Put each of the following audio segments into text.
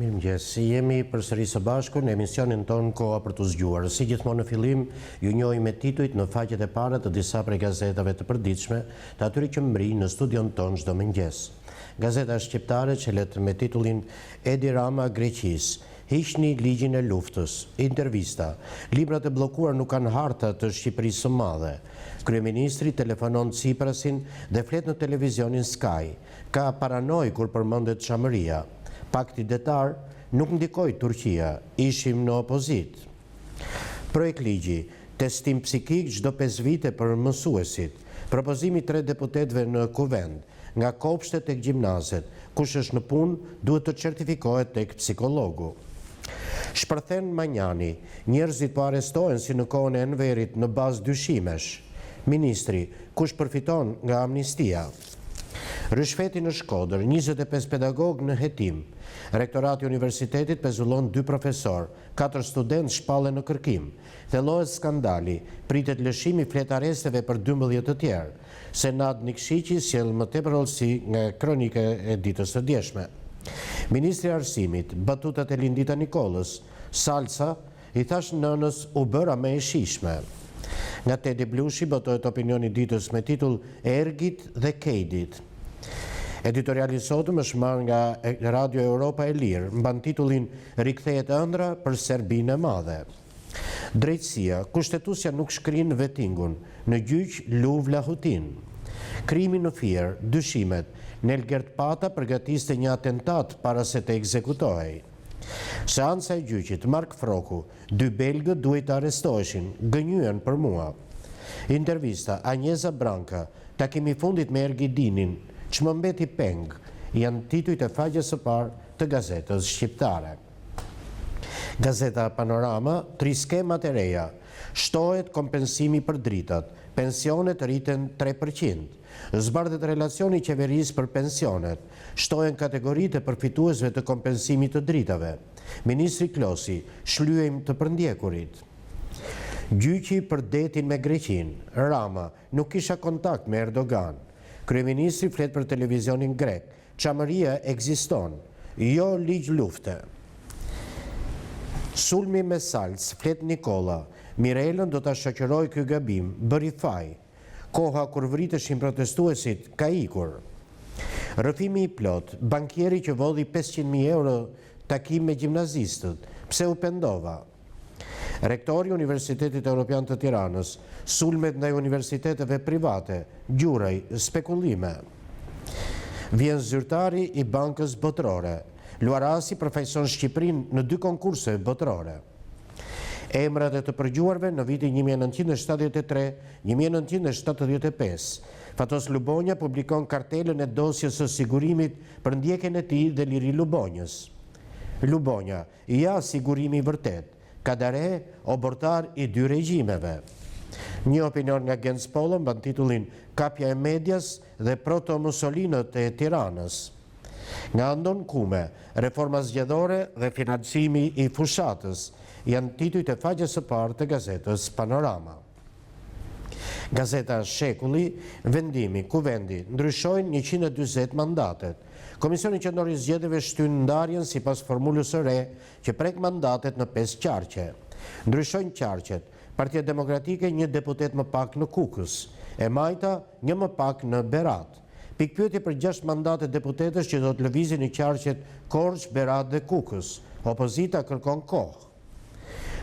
Mirëmëngjes, jemi përsëri së bashku në emisionin tonë Koha për të zgjuar. Si gjithmonë në fillim, ju njohim me titujt në faqet e para të disa prej gazetave të përditshme, të atyre që mbrijnë në studion tonë çdo mëngjes. Gazeta shqiptare çelet me titullin Edi Rama Greqis, hiqni ligjin e luftës, intervista, librat e bllokuar nuk kanë harta të Shqipërisë së Madhe. Kryeministri telefonon Tsiprasin dhe flet në televizionin Sky. Ka paranoj kur përmendet Çamëria. Pakti detar nuk ndikoi Turqia, ishim në opozit. Projekt ligji, testim psikik çdo 5 vite për mësuesit. Propozimi 3 deputetëve në kuvend, nga kopshtet tek gjimnazet, kush është në punë duhet të certifikohet tek psikologu. Shpërthen Manjani, njerëzit po arrestohen si në kohën e Enverit në bazë dyshimesh. Ministri, kush përfiton nga amnistia? Rishfeti në Shkodër, 25 pedagog në hetim. Rektorati Universitetit pezullon 2 profesor, 4 studentë shpallen në kërkim. Thellohet skandali, pritet lëshimi flet arresteve për 12 të tjerë. Senat Nikšići sjell më tepër hollësi nga kronika e ditës së djeshme. Ministri i Arsimit, batutat e Lindita Nikolës, salsa, i thash nënës u bëra më e shishme. Nga Tedi Blushi botohet opinioni ditës me titull Ergit dhe Kejdit. Editoriali i sotëm është marrë nga Radio Europa e Lirë, mban titullin Rikthehet ëndra për Serbinë e Madhe. Drejtësia, kushtetuesja nuk shkrin vetingun, në gjyq luv Lahutin. Krimi në Fier, dyshimet, Nelgert Pata përgatiste një atentat para se të ekzekutohej. Seanca e gjyqit, Mark Froku, 2 belgët duhet të arrestoheshin, gënjyen për mua. Intervista, Anjeza Branka, takimi fundit me Ergidinin, ç'më mbeti peng, janë titujt e faqes së parë të gazetës shqiptare. Gazeta Panorama, 3 skemat e reja, shtohet kompensimi për dritat, pensionet rriten 3%, zbardhet relacioni qeverisë për pensionet, shtohen kategoritë e përfituesve të kompensimit të dritave. Ministri Klosi, shlyejm të përndjekurit. Gjyqi për detin me Greqin, Rama, nuk kisha kontakt me Erdogan. Kryeministri flet për televizionin grek, Çamëria ekziston, jo ligj lufte. Sulmi me salc, flet Nikola, Mirelën do ta shoqëroj ky gabim, bëri faj. Koha kur vriteshin protestuesit ka ikur. Rrëfimi i plot, bankieri që vodhi 500.000 euro takim me gjimnazistët, pse u pendova? Rektori Universitetit Europian të Tiranës, sulmet ndaj universiteteve private, gjuraj, spekulime. Vjen zyrtari i Bankës Botërore. Luarasi përfaqëson Shqipërinë në 2 konkurse botërore. Emrat e të përgjuarve në vitin 1973-1975. Fatos Lubonja publikon kartelën e dosjes së sigurimit për ndjekjen e tij dhe Liri Lubonjës. Lubonja, ja sigurimi i vërtet. Kadare, obortar i 2 regjimeve. Një opinion nga Gens Polo mban titullin Kapja e medias dhe proto-Mussolinët e Tiranës. Nga Andon Kume, reforma zgjedhore dhe financimi i fushatës janë titujt e faqes së parë të gazetës Panorama. Gazeta Shekulli, vendimi, kuvendi, ndryshojnë 140 mandatet. Komisioni Qendror i Zgjedhjeve shtyn ndarjen sipas formulës së re që prek mandatet në 5 qarqe. Ndryshojnë qarqet. Partia Demokratike 1 deputet më pak në Kukës, e Majta 1 më pak në Berat. Pikpyetje për 6 mandate deputetësh që do të lëvizin në qarqet Korçë, Berat dhe Kukës. Opozita kërkon kohë.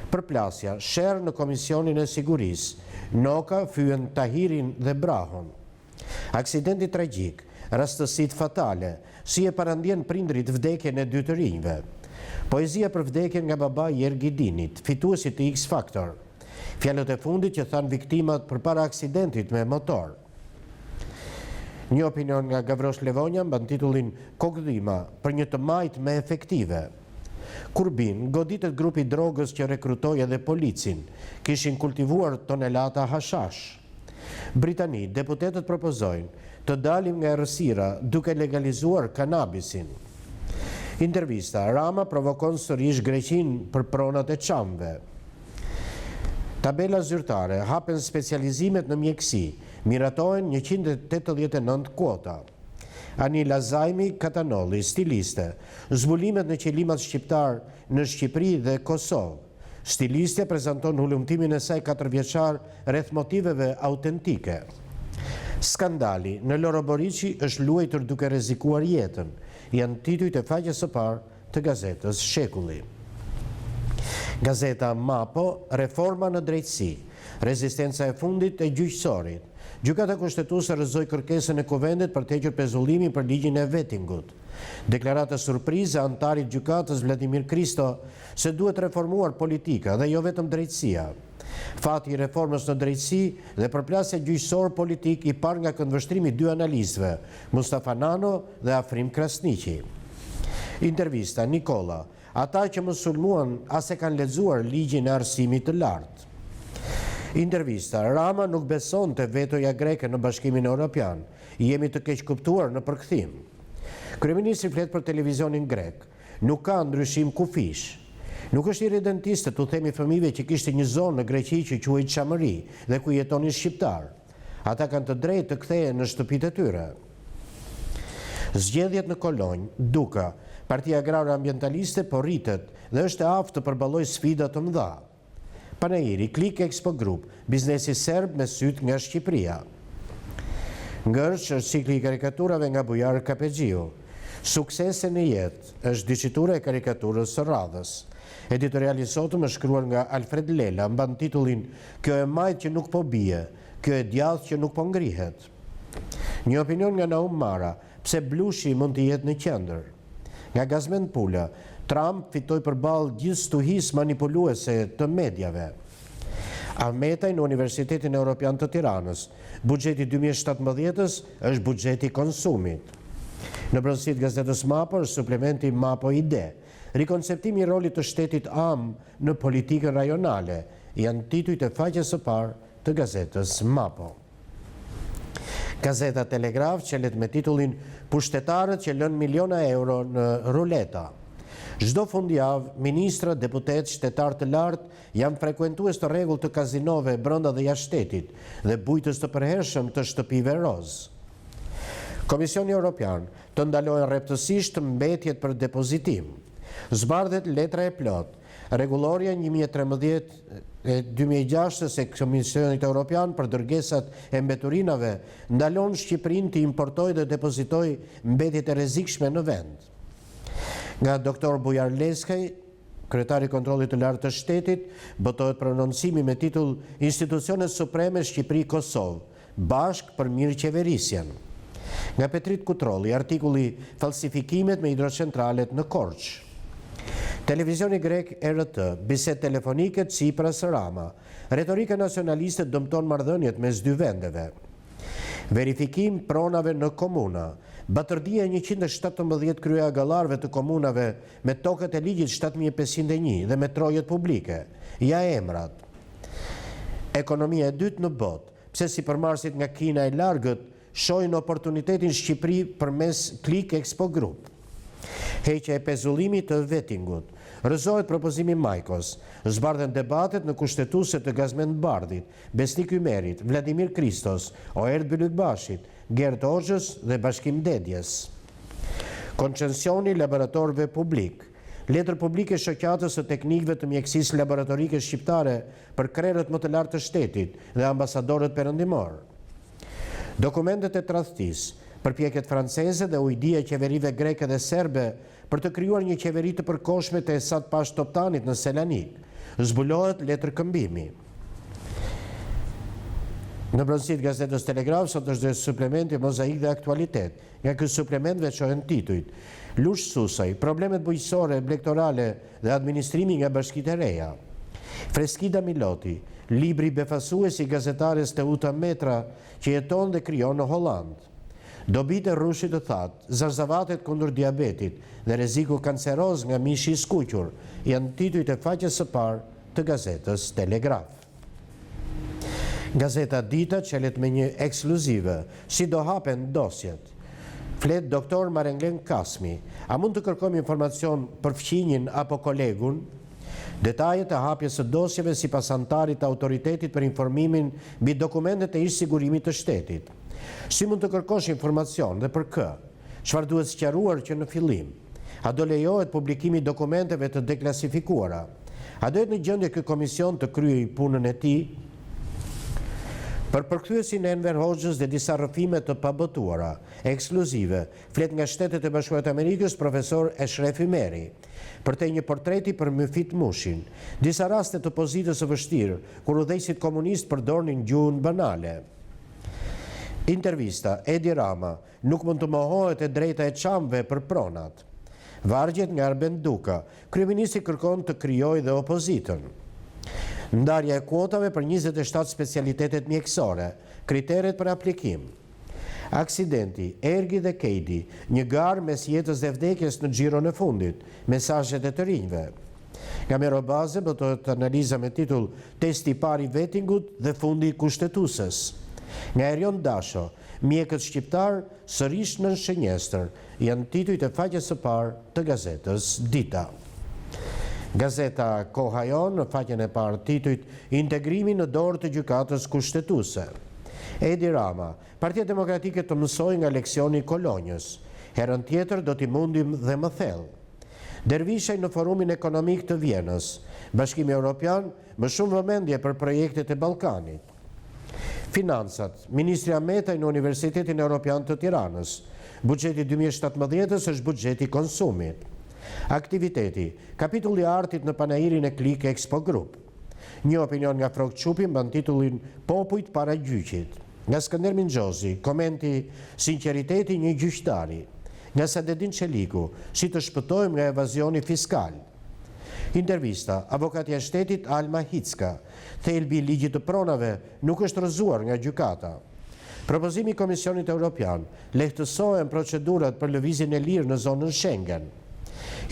Përplasja, sherr në Komisionin e Sigurisë. Noka fyen Tahirin dhe Brahon. Aksidenti tragjik, rastësit fatale, si e parandjen prindrit vdekjen e 2 të rinjve. Poezia për vdekjen nga baba i Ergidinit, fituesit të X Factor. Fjalët e fundit që than viktimat përpara aksidentit me motor. Një opinion nga Gavrosh Levonja mban titullin Kokdhima për një të majt me efektive. Kurbin, goditet grupi drogës që rekrutoi edhe policin, kishin kultivuar tonelata hashash. Britani, deputetët propozojnë të dalim nga errësira duke legalizuar kanabisin. Intervista, Rama provokon sërish Greqinë për pronat e çamve. Tabela zyrtare, hapen specializimet në mjekësi, miratohen 189 kuota. Anila Zajmi Katanolli, stiliste, zbulimet në qelimat shqiptar në Shqipëri dhe Kosovë. Stiliste prezanton hulumtimin e saj 4 vjeçar rreth motiveve autentike. Skandali në Loro Boriçi është luajtur duke rrezikuar jetën, janë titujt e faqes së parë të gazetës Shekulli. Gazeta Mapo, reforma në drejtësi, rezistenca e fundit e gjyqësorit. Gjykata kushtetuese rrëzoi kërkesën e Kuvendit për të hequr pezullimin për ligjin e vettingut. Deklarata surprize antarit gjykatës Vladimir Kristo se duhet reformuar politika dhe jo vetëm drejtësia. Fati i reformës në drejtësi dhe përplasja gjyqësor politik i par nga këndvështrimi 2 analistëve, Mustafa Nano dhe Afrim Krasniqi. Intervista Nikola, ata që më sulmuan as e kanë lexuar ligjin e arsimit të lartë. Intervista, Rama nuk beson të vetoja greke në Bashkimin Evropian, jemi të keq kuptuar në përkthim. Kryeministri flet për televizionin grek, nuk ka ndryshim kufish. Nuk është irredentiste të themi fëmijëve që kishte një zonë në Greqi që quhej Çamëri dhe ku jetonin shqiptar. Ata kanë të drejtë të kthehen në shtëpitë e tyre. Zgjedhjet në Kolonjë, Duka, Partia Agrare Ambientaliste po rritet dhe është e aftë të përballojë sfida të mëdha. Panajiri, Klik Expo Group, biznesi serb me syt nga Shqipëria. Ngërç është cikli i karikaturave nga Bujar Kapexhiu. Suksese në jetë është dicitura e karikaturës së radhës. Editoriali i sotëm është shkruar nga Alfred Lela, mban titullin Kjo e majt që nuk po bie, kjo e djathtë që nuk po ngrihet. Një opinion nga Naum Mara, pse blushi mund të jetë në qendër. Nga Gazmend Pula, Trump fitoi përballë gjithë stuhisë manipuluese të medjave. Ahmetaj në Universitetin Evropian të Tiranës, buxheti 2017-s është buxheti konsumit. Në brendësitë gazetës Mapo është suplementi Mapo Ide, rikonceptimi i rolit të shtetit am në politikën rajonale, janë titujt e faqes së parë të gazetës Mapo. Gazeta Telegraf qelet me titullin Pushtetarët që lënë miliona euro në ruleta. Çdo fundjavë, ministra, deputet, shtetar të lartë janë frekuentues të rregull të kazinove brenda dhe jashtë shtetit dhe bujtës të përhershëm të shtëpive roz. Komisioni Evropian të ndalojnë rreptësisht mbetjet për depozitim. Zbardhet letra e plot. Rregulloria 2013-2006 e Komisionit Evropian për dërgesat e mbeturinave ndalon Shqipërinë të importojë dhe depozitojë mbetjet e rrezikshme në vend. Nga Dr. Bujar Leskaj, kryetari i kontrollit të lartë të shtetit, botohet prononcimi me titull Institucionet Supreme Shqipëri-Kosovë, bashk për mirëqeverisjen. Nga Petrit Kutrolli, artikulli Falsifikimet me hidrocentralet në Korçë. Televizioni grek RT, bisedë telefonike Tsipras Rama, retorika nacionaliste dëmton marrëdhëniet mes 2 vendeve. Verifikim pronave në komuna, batërdia 117 kryeagallarëve të komunave me tokët e ligjit 7501 dhe me trojet publike, ja emrat. Ekonomia e dytë në botë, pse sipërmarrësit nga Kina e largët shohin oportunitetin Shqipëri përmes Klik Expo Group. Heqja e pezullimit të vettingut. Rrëzohet propozimi Majkos, zbardhen debatet në kushtetuese të Gazmend Bardhit, Besnik Ymerit, Vladimir Kristos, Oerd Bylykbashit, Gert Hoxhës dhe Bashkim Dedjes. Koncensioni laboratorëve publik. Letër publike shoqatës së teknikëve të mjekësisë laboratorike shqiptare për krerët më të lartë të shtetit dhe ambasadorët perëndimor. Dokumentet e tradhtisë. Përpjekjet franceze dhe ujdia e qeverive greke dhe serbe për të krijuar një qeveri të përkohshme të Esat Pash Toptanit në Selanik. Zbulohet letër këmbimi. Në brendësitë gazetës Telegraf sot është dhe suplementi Mozaik dhe Aktualitet. Nga ky suplement veçohen titujt: Lush Susaj, problemet bujqësore, elektorale dhe administrimi nga Bashkitë e Reja. Freskida Miloti, libri befasues i gazetares Teuta Metra që jeton dhe krijon në Holland. Dobit e rrushit të thatë, zarzavatet kundër diabetit dhe rreziku kanceroz nga mishi i skuqur janë titujt e faqes së parë të gazetës Telegraf. Gazeta Dita qelet me një ekskluzive, si do hapen dosjet. Flet doktor Marenglen Kasmi, a mund të kërkojmë informacion për fqinjin apo kolegun? Detajet e hapjes së dosjeve sipas antarit të autoritetit për informimin mbi dokumentet e ish sigurimit të shtetit. Si mund të kërkosh informacion dhe për kë? Çfarë duhet sqaruar që në fillim? A do lejohet publikimi i dokumenteve të deklasifikuara? A do jetë në gjendje ky komision të kryejë punën e tij? Për përkthyesin e Enver Hoxhës dhe disa rrëfime të pabotuara, ekskluzive, flet nga Shtetet e Bashkuara të Amerikës profesor Eshrefi Meri, përtej një portreti për Myfit Mushin, disa raste të pozitës së vështirë, kur udhëheqësit komunistë përdornin gjuhën banale. Intervista, Edi Rama, nuk mund të mohohet e drejta e çamëve për pronat. Vargjet nga Arben Duka, kryeministri kërkon të krijojë dhe opozitën. Ndarja e kuotave për 27 specialitetet mjekësore, kriteret për aplikim. Aksidenti, Ergi dhe Kejdi, një garë mes jetës dhe vdekjes në xhiron e fundit, mesazhet e të rinjve. Nga Merobaze botohet analiza me titull Testi i parë i vettingut dhe fundi i kushtetuesës. Nga Erion Dasho, mjekët shqiptar sërish në shënjestër, janë titujt e faqes së parë të gazetës Dita. Gazeta Koha Jon në faqen e parë titujt Integrimi në dorë të gjykatës kushtetuese. Edi Rama, Partia Demokratike të mësoj nga leksioni i Kolonjës. Herën tjetër do t'i mundim dhe më thellë. Dervishaj në forumin ekonomik të Vjenës. Bashkimi Evropian më shumë vëmendje për projektet e Ballkanit. Financat, Ministri Ametaj në Universitetin Evropian të Tiranës. Buxheti 2017 është buxheti i konsumit. Aktiviteti, kapitulli i artit në panairin e Klik Expo Group. Një opinion nga Frok Çupi mban titullin Popujt para gjyqit. Nga Skënder Mingjozi, komenti Sinqeriteti një gjyqtari. Nga Sadedin Çeliku, si të shpëtojmë nga evazioni fiskal. Intervista, avokatja e shtetit Alma Hicka, thelbi i ligjit të pronave nuk është rrëzuar nga gjykata. Propozimi i Komisionit Evropian, lehtësohen procedurat për lëvizjen e lirë në zonën Schengen.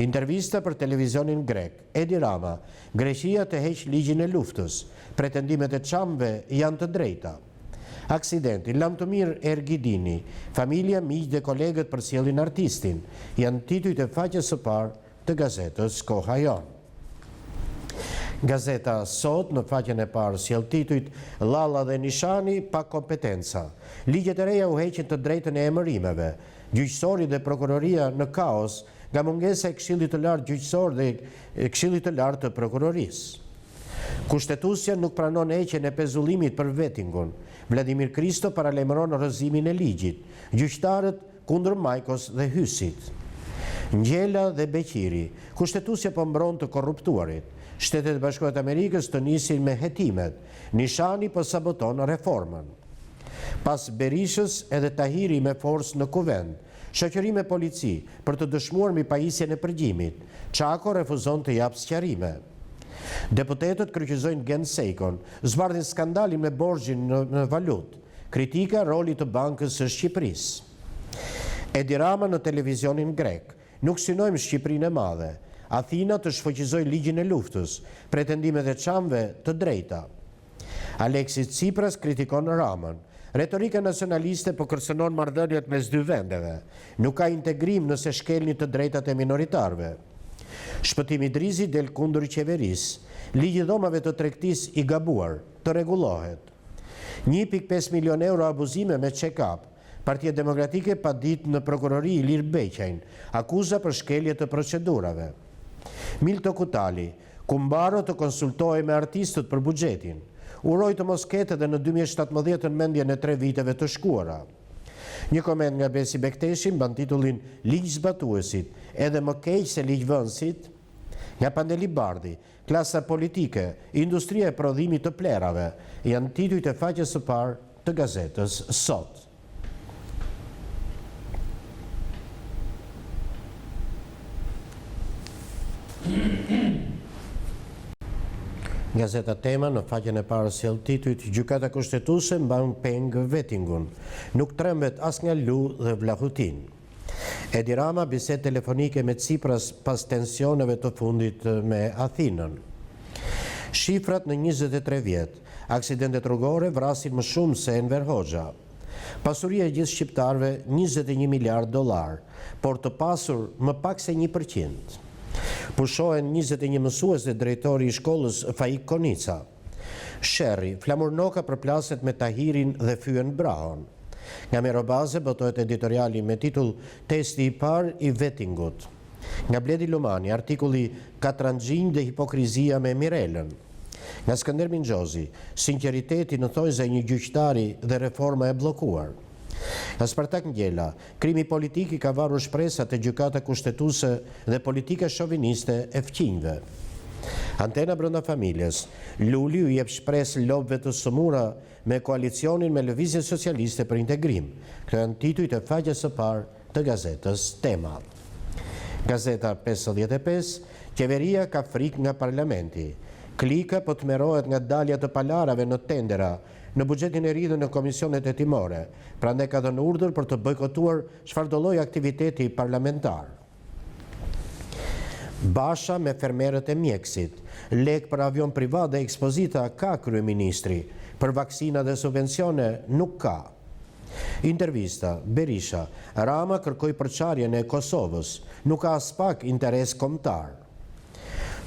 Intervista për televizionin grek, Edi Rama, Greqia të heq ligjin e luftës, pretendimet e çamëve janë të drejta. Aksidenti, Lamtomir Ergidini, familja, miq dhe kolegët përcjellin artistin, janë titujt e faqes së parë të gazetës Koha Jon. Gazeta Sot në faqen e parë sjell titujt Lalla dhe Nishani pa kompetenca. Ligjet e reja u heqin të drejtën e emërimeve. Gjyqësori dhe prokuroria në kaos nga mungesa e Këshillit të Lartë gjyqësor dhe Këshillit të Lartë të prokurorisë. Kushtetuesja nuk pranon heqjen e pezullimit për vettingun. Vladimir Kristo paralajmëron rrëzimin e ligjit. Gjyqtarët kundër Majkos dhe Hysit. Ngjela dhe Beqiri. Kushtetuesja po mbron të korruptuarit. Shtetet e Bashkuara të Amerikës të nisin me hetimet. Nishani po saboton reformën. Pas Berishës edhe Tahiri me forcë në kuvend. Shoqëri me polici për të dëshmuar mbi pajisjen e përgjimit. Çako refuzon të japë sqarime. Deputetët kryqëzojnë Gen Seikon, zbardhin skandalin me borxhin në valutë. Kritika rolit të Bankës së Shqipërisë. Edi Rama në televizionin grek. Nuk synojmë Shqipërinë e madhe. Athina të shfaqizoj ligjin e luftës, pretendimet e çamëve të drejta. Aleksis Tsipras kritikon Ramën. Retorika nacionaliste po kërcënon marrëdhëniet mes dy vendeve. Nuk ka integrim nëse shkelni të drejtat e minoritarëve. Shpëtimi Drizi del kundër qeverisë. Ligji i dhomave të tregtisë i gabuar, të rregullohet. 1.5 milion euro abuzime me check-up. Partia Demokratike pa ditë në prokurori Ilir Beqajn, akuza për shkelje të procedurave. Milto Kutali, Kumbaro të konsultohej me artistët për buxhetin. Uroj të mos ketë edhe në 2017 në mendjen e 3 viteve të shkuara. Një koment nga Besi Bekteshi mban titullin Ligj zbatuesit, edhe më keq se ligjvënësit. Nga Pandeli Bardhi, klasa politike, industria e prodhimit të plerave, janë titujt e faqes së parë të gazetës Sot. Gazeta Tema në faqen e parë sjell titujt Gjykata Kushtetuese mban peng vettingun. Nuk trembet as nga Lu dhe Vlahutin. Edi Rama bisedë telefonike me Tsipras pas tensioneve të fundit me Athinën. Shifrat në 23 vjet. Aksidentet rrugore vrasin më shumë se Enver Hoxha. Pasuria e gjithë shqiptarëve 21 miliard dollar, por të pasur më pak se 1%. Pushohen 21 mësues dhe drejtori i shkollës Faik Konica. Sherri, Flamur Noka përplaset me Tahirin dhe Fyen Brahon. Nga Merobaze botohet editoriali me titull Testi i parë i vettingut. Nga Bledi Lumani, artikulli Katranxhinj dhe hipokrizia me Mirelën. Nga Skënder Mingjozi, sinqeriteti në thojza e një gjyqtari dhe reforma e bllokuar. Nga Spartak Ngjela, krimi politik i ka varur shpresat e gjykata kushtetuese dhe politika shoviniste e fqinjve. Antena brenda familjes, Luli u jep shpresë lobëve të sëmura me koalicionin me Lëvizjen Socialiste për Integrim. Këto janë titujt e faqes së parë të gazetës Tema. Gazeta 55, qeveria ka frikë nga parlamenti. Klika po tmerrohet nga dalja të palarave në tendera në buxhetin e ri dhe në komisionet hetimore, prandaj ka dhënë urdhër për të bojkotuar çfarëdo lloj aktiviteti parlamentar. Basha me fermerët e mjekësit, lek për avion privat dhe ekspozita ka kryeministri, për vaksina dhe subvencione nuk ka. Intervista, Berisha, Rama kërkoi përçarjen e Kosovës, nuk ka as pak interes kombëtar.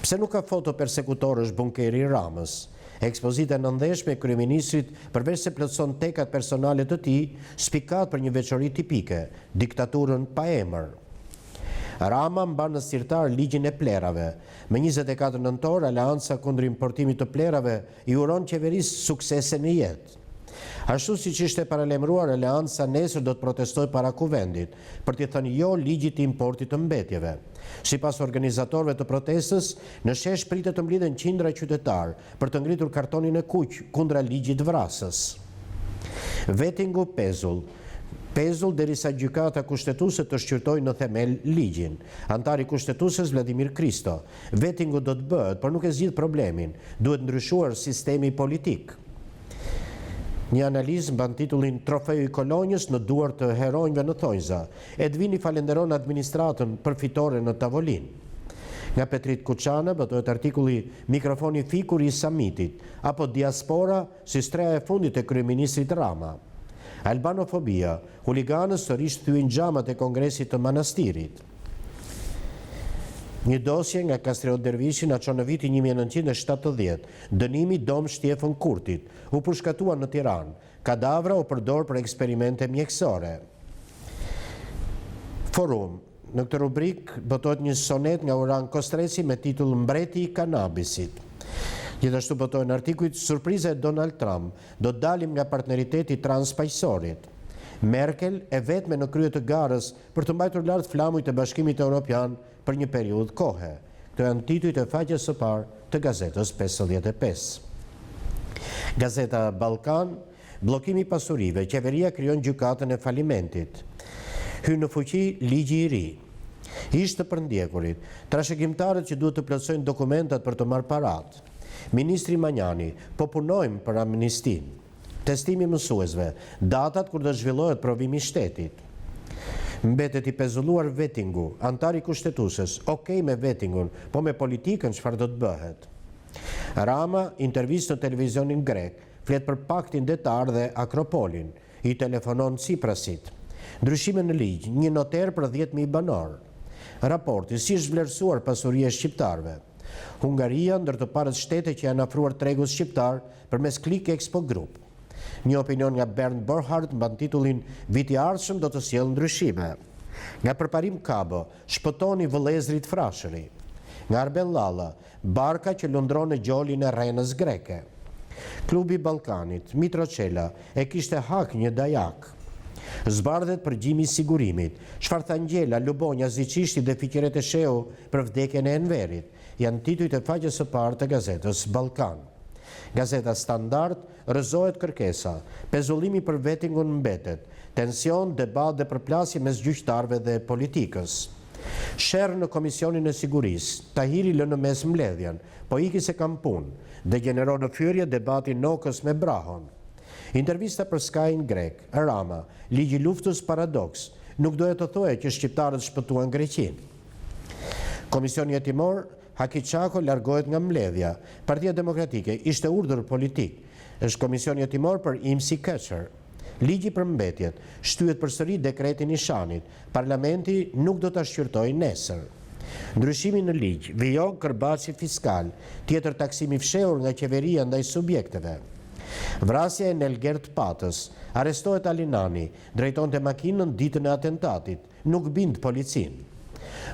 Pse nuk ka foto persekutorësh bunkeri i Ramës? Ekspozita e nëndeshme e kryeministrit, përveç se plotson tekat personale të tij, spikat për një veçori tipike, diktaturën pa emër. Rama mban në sirtar ligjin e plerave. Me 24 nëntor, Aleanca kundër importimit të plerave i uron qeverisë suksese në jetë. Ashtu siç ishte paralajmëruar, Aleanca nesër do të protestojë para kuvendit për t'i thënë jo ligjit të importit të mbetjeve. Sipas organizatorëve të protestës, në shesh pritet të mblidhen qindra qytetar për të ngritur kartonin e kuq kundra ligjit vrasës. Vettingu Pezull derisa gjykata kushtetuese të shqyrtojë në themel ligjin. Antari kushtetueses Vladimir Kristo, vettingu do të bëhet, por nuk e zgjidh problemin, duhet ndryshuar sistemi politik. Një analizë mban titullin Trofeu i Kolonjës në duar të heronjve në thonjza. Edvini falenderon administratën për fitore në tavolinë. Nga Petrit Kuçana botohet artikulli Mikrofoni fikur i samitit apo diaspora si streha e fundit e kryeministrit Rama. Albanofobia, huliganës sërish thyen xhamat e Kongresit të Manastirit. Një dosje nga Kastriot Dervishi na çon në vitin 1970, dënimi dom Shtjefën Kurtit, u përshkatua në Tiranë, kadavra u përdor për eksperimente mjekësore. Forum, në këtë rubrik botohet një sonet nga Uran Kostreci me titull Mbreti i kanabisit. Gjithashtu botojnë artikujt Surpriza e Donald Trump, do të dalim nga partneriteti transpaqësorit. Merkel e vetme në krye të garës për të mbajtur lart flamujt e Bashkimit Evropian për një periudhë kohe. Këto janë titujt e faqes së parë të gazetës 55. Gazeta Ballkan, bllokimi i pasurive, qeveria krijon gjykatën e falimentit. Hyn në fuqi ligji i ri. Ish të përndjekurit, trashëgimtarët që duhet të plotësojnë dokumentat për të marrë parat. Ministri Manjani, po punojmë për amnistin. Testimi mësuesve, datat kur do zhvillohet provimi i shtetit. Mbetet i pezulluar vettingu, antari kushtetueses, okej me vettingun, po me politikën çfarë do të bëhet. Rama, intervistë në televizionin grek, flet për paktin detar dhe Akropolin, i telefonon Tsiprasit. Ndryshime në ligj, një noter për 10.000 banor. Raporti, si është vlerësuar pasuria e shqiptarëve. Hungaria ndër të parët shtete që janë afruar tregut shqiptar përmes Click Expo Group. Një opinion nga Bernd Borchardt mban titullin Viti i ardhshëm do të sjellë ndryshime. Nga Përparim Kabo, shpëtoni vëllezrit Frashëri. Nga Arben Lalla, barka që lundron në gjolin e renës greke. Klubi Ballkanit, Mitroçela, e kishte hak një dajak. Zbardhet përgjimi i sigurimit. Çfarë tha Ngjela, Lubonja, Ziçishti dhe Fiqeret e Sheu për vdekjen e Enverit. Janë titujt e faqes së parë të gazetës Ballkan. Gazeta Standard, rrëzohet kërkesa, pezullimi për vettingun mbetet, tension, debat dhe përplasje mes gjyqtarëve dhe politikës. Sherr në Komisionin e Sigurisë, Tahiri lë në mes mbledhjen, po iki se kam punë, degeneron në fyrje debati Nokës me Brahon. Intervista për Sky-n grek, Rama, ligji luftës paradoks, nuk dohet të thoje që shqiptarët shpëtuan Greqinë. Komisioni hetimor, Haki Çako largohet nga mbledhja. Partia Demokratike ishte urdhër politik. Është komisioni hetimor për IMSI Keçër. Ligji për mbetjet, shtyhet përsëri dekreti Nishanit. Parlamenti nuk do ta shqyrtojë nesër. Ndryshimi në ligj, vijon kërbaçi fiskal, tjetër taksimi fshehur nga qeveria ndaj subjekteve. Vrasja e Nelgert Patës, arestohet Alinani, drejtonte makinën ditën e atentatit, nuk bind policin.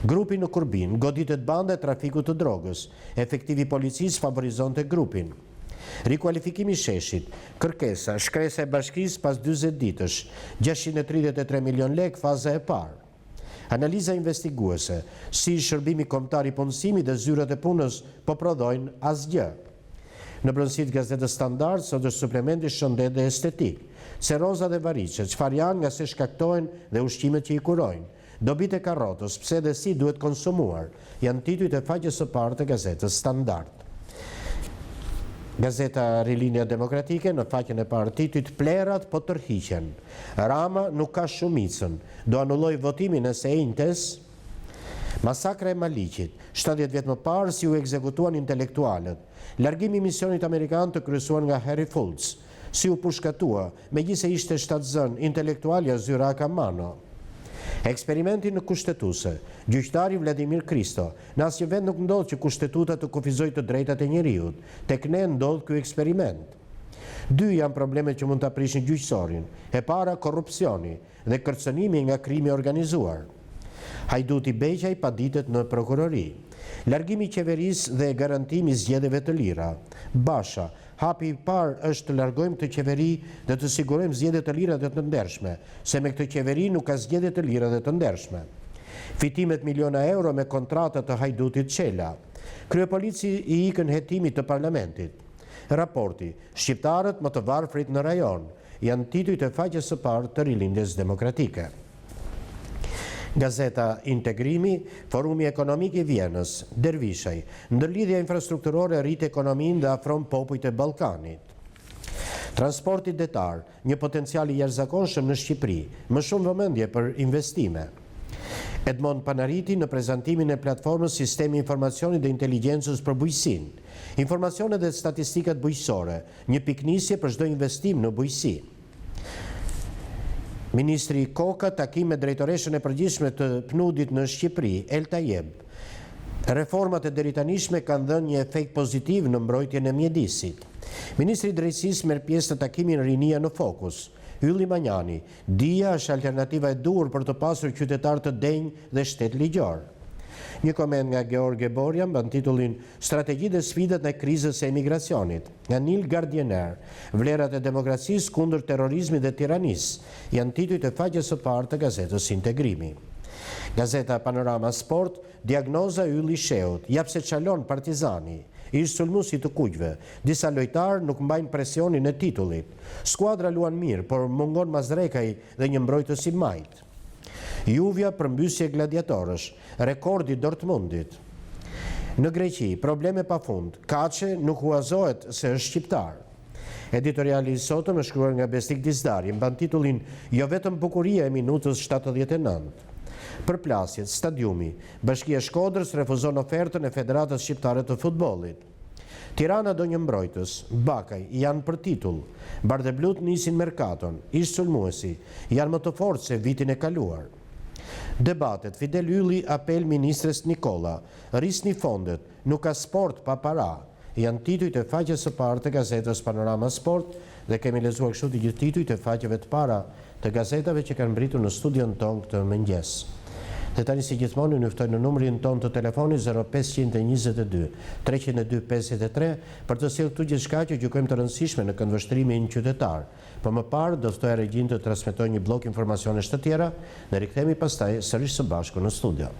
Grupi në Kurbin goditet banda e trafikut të drogës, efektivi policisë favorizonte grupin. Rikualifikimi sheshit, kërkesa, shkresa e bashkisë pas 40 ditësh, 633 milion lek faza e parë. Analiza investiguese, si shërbimi kombëtar i punësimit dhe zyrat e punës po prodhojnë asgjë. Në brëndësit Gazetës Standard, sot është suplementi shëndet dhe estetik, seroza dhe variqe, çfarë janë nga se shkaktojnë dhe ushqimet që i kurojnë. Dobit e karotës, pse dhe si duhet konsumuar, janë titujt e faqes së parë të Gazetës Standard. Gazeta Rilinja Demokratike në faqen e parë titujt plerat po tërhiqen. Rama nuk ka shumicën, do anulloj votimin e Seintes. Masakra e Maliqit, 70 vjet më parë si u ekzekutuan intelektualët. Largimi i misionit amerikan të kryesuar nga Harry Fultz, si u pushkatua, megjithëse ishte shtatzën intelektualja Zyra Akamano. Eksperimenti në kushtetuse, gjyqtari Vladimir Kristo, në asnjë vend nuk ndodh që kushtetuta të kufizojë të drejtat e njeriut, tek ne ndodh ky eksperiment. Dy janë problemet që mund të aprishin gjyqësorin, e para korrupsioni dhe kërcënimi nga krimi organizuar. Hajduti Beqaj paditet në prokurori. Largimi i qeverisë dhe garantimi i zgjedhjeve të lira. Basha, hapi i parë është të largojmë të qeveri dhe të sigurojmë zgjedhje të lira dhe të ndershme, se me këtë qeveri nuk ka zgjedhje të lira dhe të ndershme. Fitimet miliona euro me kontrata të Hajdutit Qela. Kryepolici i ikën hetimit të parlamentit. Raporti, shqiptarët më të varfrit në rajon, janë titujt e faqes së parë të Rilindjes Demokratike. Gazeta Integrimi, Forumi Ekonomik i Vjenës, Dervishaj, ndërlidhja infrastrukturore rrit ekonominë dhe afron popujt e Ballkanit. Transporti detar, një potencial i jashtëzakonshëm në Shqipëri, më shumë vëmendje për investime. Edmond Panariti në prezantimin e platformës Sistemi Informacionit dhe Inteligjencës për Bujqësinë. Informacionet dhe statistikat bujqësore, një piknisje për çdo investim në bujqësi. Ministri Koka, takim me drejtoreshën e përgjithshme të PNUD-it në Shqipëri, Elta Jeb. Reformat e deritanishme kanë dhënë një efekt pozitiv në mbrojtjen e mjedisit. Ministri i Drejtësisë merr pjesë në takimin Rinia në Fokus. Ylli Manjani, dia është alternativa e duhur për të pasur qytetar të denjë dhe shtet ligjor. Një koment nga George Borja mban titullin Strategji dhe sfidat në krizës e emigracionit. Nga Nil Gardiener, vlerat e demokracisë kundër terrorizmit dhe tiranisë, janë titujt e faqes së parë të Gazetës Integrimi. Gazeta Panorama Sport, diagnoza Ylli Sheut, jap se çalon Partizani, ish sulmuesi të kuqve, disa lojtarë nuk mbajnë presionin e titullit. Skuadra luan mirë, por mungon Mazrekaj dhe një mbrojtës i majt. Juvja përmbysje gladiatorësh, rekordi Dortmundit. Në Greqi, probleme pafund, Kaçe nuk huazohet se është shqiptar. Editoriali i sotëm është shkruar nga Besnik Dizdari, mban titullin Jo vetëm bukuria e minutës 79. Përplasjet, stadiumi, Bashkia e Shkodrës refuzon ofertën e Federatës Shqiptare të Futbollit. Tirana do një mbrojtës, Bakaj, janë për titull, Bardeblut nisin merkaton, ish sulmuesi, janë më të fortë se vitin e kaluar. Debatet, Fidel Ylli apel ministres Nikola, rrisni fondet, nuk ka sport pa para, janë titujt e faqes së parë të Gazetës Panorama Sport dhe kemi lexuar kështu të gjithë titujt e faqeve të para të gazetave që kanë mbritur në studion tonë këtë mëngjes. Dhe tani si gjithmonë ju ftoj në numrin tonë të telefonit 0522 302 53 për të sjellë këtu gjithçka që gjykojmë të rëndësishme në këndvështrimin qytetar. Por më parë do ftoj regjin të transmetojë një blok informacionesh të tjera dhe rikthehemi pastaj sërish së bashku në studio.